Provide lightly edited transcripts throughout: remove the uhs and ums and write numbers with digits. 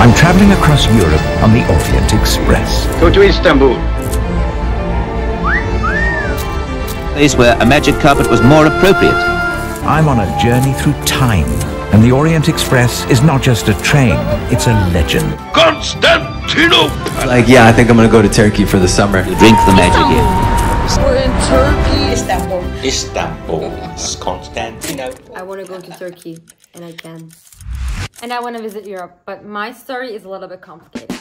I'm traveling across Europe on the Orient Express. Go to Istanbul. Place where a magic carpet was more appropriate. I'm on a journey through time, and the Orient Express is not just a train, it's a legend. Constantinople! Like, yeah, I think I'm gonna go to Turkey for the summer. You drink the magic here. We're in Turkey. Istanbul. Istanbul, Constantinople. I want to go to Turkey, and I can. And I want to visit Europe, but my story is a little bit complicated.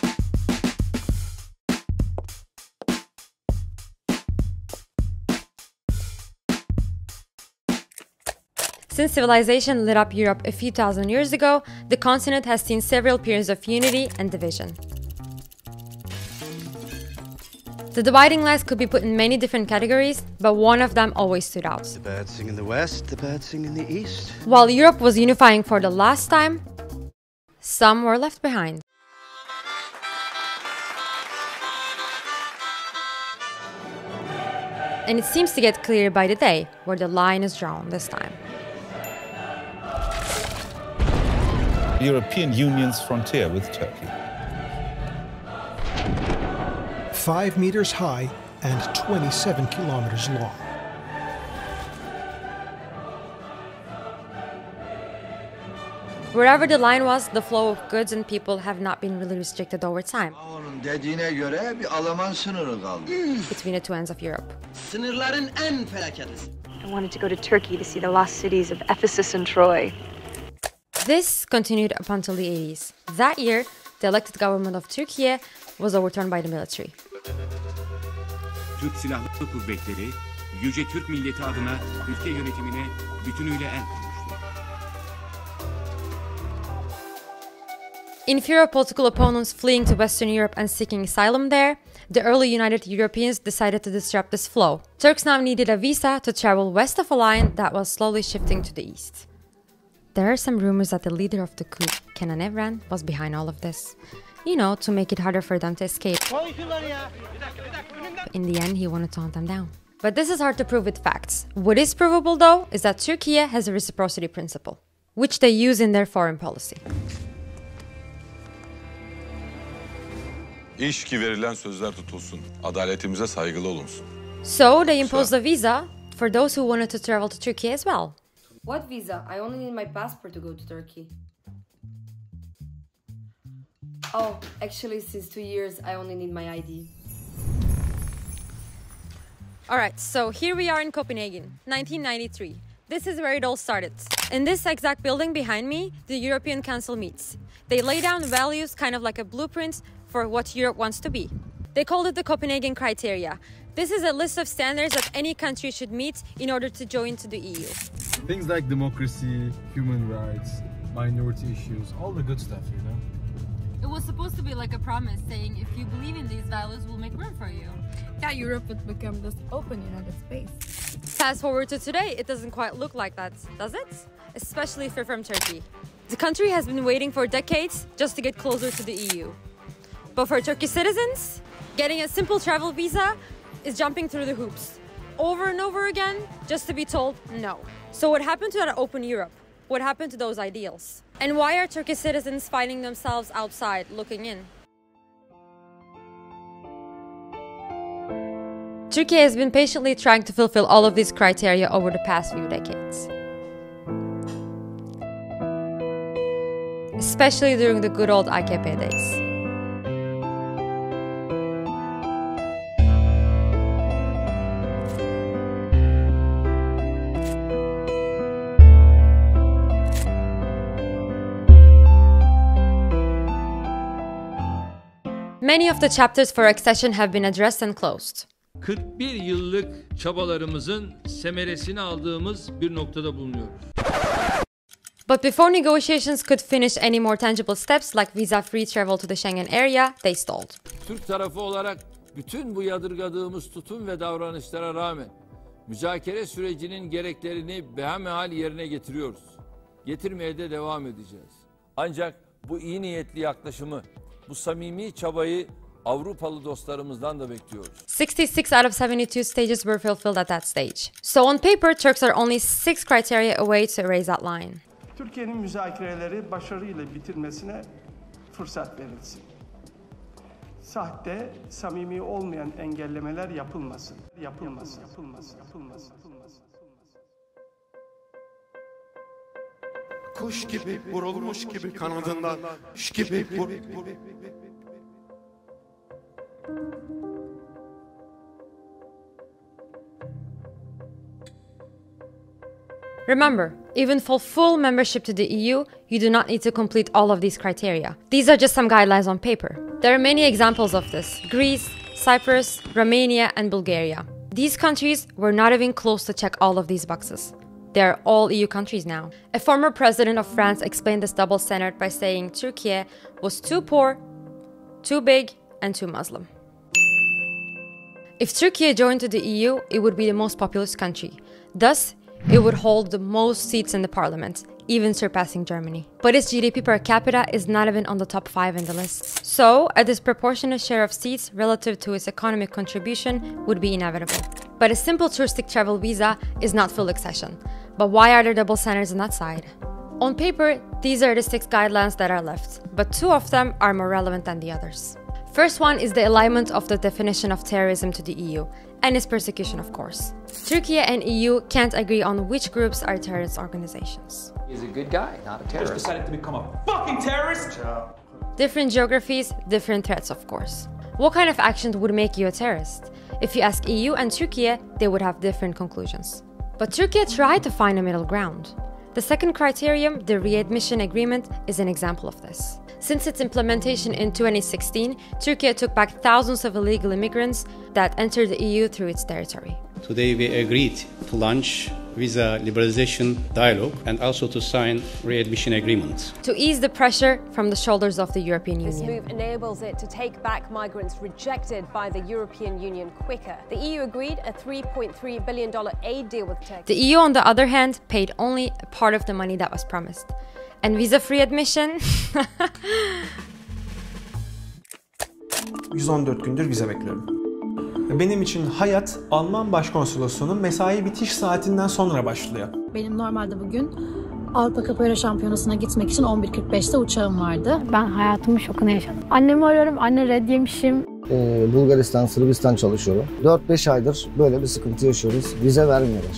Since civilization lit up Europe a few thousand years ago, the continent has seen several periods of unity and division. The dividing lines could be put in many different categories, but one of them always stood out. The birds sing in the west, the birds sing in the east. While Europe was unifying for the last time, some were left behind. And it seems to get clearer by the day where the line is drawn this time. European Union's frontier with Turkey. 5 meters high and 27 kilometers long. Wherever the line was, the flow of goods and people have not been really restricted over time between the two ends of Europe. I wanted to go to Turkey to see the lost cities of Ephesus and Troy. This continued up until the 80s. That year, the elected government of Turkey was overturned by the military. Türk Silahlı Kuvvetleri, Yüce Türk Milleti adına ülke yönetimine bütünüyle el konmuştur. In fear of political opponents fleeing to Western Europe and seeking asylum there, the early United Europeans decided to disrupt this flow. Turks now needed a visa to travel west of a line that was slowly shifting to the east. There are some rumors that the leader of the coup, Kenan Evren, was behind all of this. You know, to make it harder for them to escape. In the end, he wanted to hunt them down. But this is hard to prove with facts. What is provable, though, is that Turkey has a reciprocity principle, which they use in their foreign policy. İş ki verilen sözler tutulsun. Adaletimize saygılı olunsun. So they imposed a visa for those who wanted to travel to Turkey as well. What visa? I only need my passport to go to Turkey. Oh, actually, since 2 years, I only need my ID. Alright, so here we are in Copenhagen, 1993. This is where it all started. In this exact building behind me, the European Council meets. They lay down values, kind of like a blueprint for what Europe wants to be. They called it the Copenhagen Criteria. This is a list of standards that any country should meet in order to join to the EU. Things like democracy, human rights, minority issues, all the good stuff, you know? It was supposed to be like a promise saying, if you believe in these values, we'll make room for you. Yeah, Europe would become this open United Space. Fast forward to today, it doesn't quite look like that, does it? Especially if you're from Turkey. The country has been waiting for decades just to get closer to the EU. But for Turkish citizens, getting a simple travel visa is jumping through the hoops over and over again just to be told no. So what happened to that open Europe? What happened to those ideals? And why are Turkish citizens finding themselves outside looking in? Turkey has been patiently trying to fulfill all of these criteria over the past few decades. Especially during the good old AKP days. Many of the chapters for accession have been addressed and closed. 41 yıllık çabalarımızın semeresini aldığımız bir noktada bulunuyoruz. But before negotiations could finish any more tangible steps like visa-free travel to the Schengen area, they stalled. Türk tarafı olarak bütün bu yadırgadığımız tutum ve davranışlara rağmen müzakere sürecinin gereklerini behemehal yerine getiriyoruz. Getirmeye de devam edeceğiz. Ancak bu iyi niyetli yaklaşımı, bu samimi çabayı Avrupalı dostlarımızdan da bekliyoruz. 66 out of 72 stages were fulfilled at that stage. So on paper, Turks are only 6 criteria away to erase that line. Türkiye'nin müzakereleri başarıyla bitirmesine fırsat verilsin. Sahte, samimi olmayan engellemeler yapılmasın. Yapılmasın. Kuş gibi, vurulmuş gibi kanadından, kuş gibi Remember, even for full membership to the EU, you do not need to complete all of these criteria. These are just some guidelines on paper. There are many examples of this: Greece, Cyprus, Romania, and Bulgaria. These countries were not even close to check all of these boxes. They are all EU countries now. A former president of France explained this double standard by saying Turkey was too poor, too big, and too Muslim. If Turkey joined to the EU, it would be the most populous country. Thus, it would hold the most seats in the parliament, even surpassing Germany. But its GDP per capita is not even on the top 5 in the list. So, a disproportionate share of seats relative to its economic contribution would be inevitable. But a simple touristic travel visa is not full accession. But why are there double standards on that side? On paper, these are the 6 guidelines that are left, but 2 of them are more relevant than the others. First one is the alignment of the definition of terrorism to the EU, and its persecution, of course. Turkey and EU can't agree on which groups are terrorist organizations. He's a good guy, not a terrorist. Just decided to become a fucking terrorist? Different geographies, different threats, of course. What kind of action would make you a terrorist? If you ask EU and Turkey, they would have different conclusions. But Turkey tried to find a middle ground. The second criterion, the readmission agreement, is an example of this. Since its implementation in 2016, Turkey took back thousands of illegal immigrants that entered the EU through its territory. Today we agreed to launch visa liberalization dialogue and also to sign readmission agreements. To ease the pressure from the shoulders of the European Union. This move enables it to take back migrants rejected by the European Union quicker. The EU agreed a $3.3 billion aid deal with Turkey. The EU, on the other hand, paid only a part of the money that was promised. And visa-free admission? 114 gündür vize bekliyorum. Benim için hayat Alman Başkonsolosluğu'nun mesai bitiş saatinden sonra başlıyor. Benim normalde bugün Avrupa Capoeira Şampiyonası'na gitmek için 11.45'te uçağım vardı. Ben hayatımın şokunu yaşadım. Annemi arıyorum, anne red yemişim. Bulgaristan, Sırbistan çalışıyorum. 4-5 aydır böyle bir sıkıntı yaşıyoruz. Vize vermiyorlar.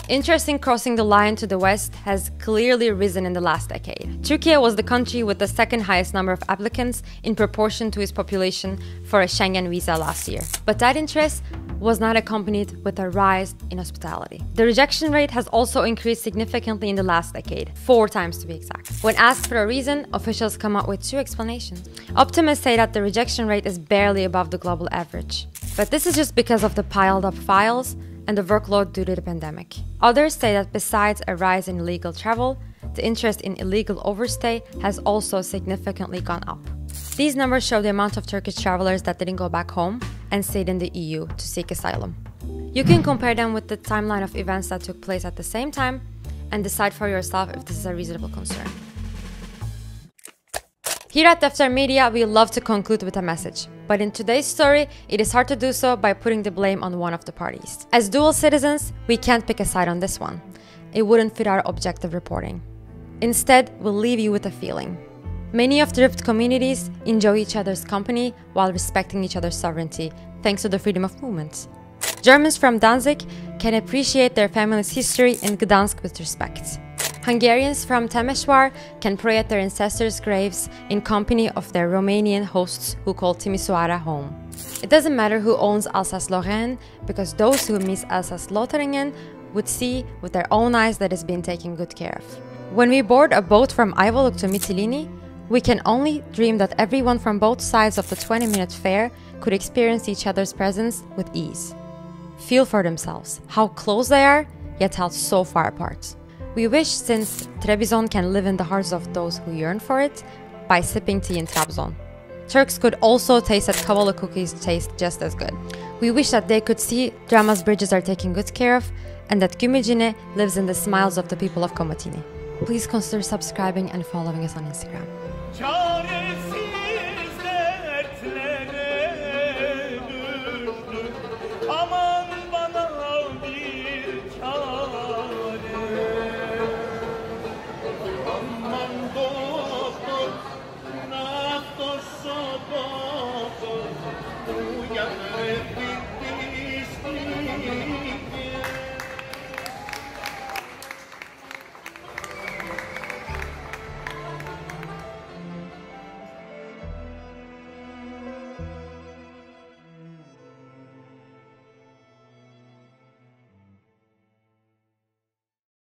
Interest in crossing the line to the west has clearly risen in the last decade. Turkey was the country with the second highest number of applicants in proportion to its population for a Schengen visa last year. But that interest was not accompanied with a rise in hospitality. The rejection rate has also increased significantly in the last decade, 4 times to be exact. When asked for a reason, officials come up with 2 explanations. Optimists say that the rejection rate is barely above the global average. But this is just because of the piled up files and the workload due to the pandemic. Others say that besides a rise in illegal travel, the interest in illegal overstay has also significantly gone up. These numbers show the amount of Turkish travelers that didn't go back home and stayed in the EU to seek asylum. You can compare them with the timeline of events that took place at the same time and decide for yourself if this is a reasonable concern. Here at Defter Media, we love to conclude with a message. But in today's story, it is hard to do so by putting the blame on one of the parties. As dual citizens, we can't pick a side on this one. It wouldn't fit our objective reporting. Instead, we'll leave you with a feeling. Many of the rift communities enjoy each other's company while respecting each other's sovereignty, thanks to the freedom of movement. Germans from Danzig can appreciate their family's history in Gdansk with respect. Hungarians from Temeswar can pray at their ancestors' graves in company of their Romanian hosts who call Timisoara home. It doesn't matter who owns Alsace-Lorraine, because those who miss Alsace-Lothringen would see with their own eyes that it's been taken good care of. When we board a boat from Ayvalık to Mytilene, we can only dream that everyone from both sides of the 20-minute fare could experience each other's presence with ease. Feel for themselves how close they are, yet how so far apart. We wish, since Trebizond can live in the hearts of those who yearn for it, by sipping tea in Trabzon. Turks could also taste that Kavala cookies taste just as good. We wish that they could see Drama's bridges are taken good care of, and that Gümecine lives in the smiles of the people of Komotini. Please consider subscribing and following us on Instagram. uyanık bitmiştir.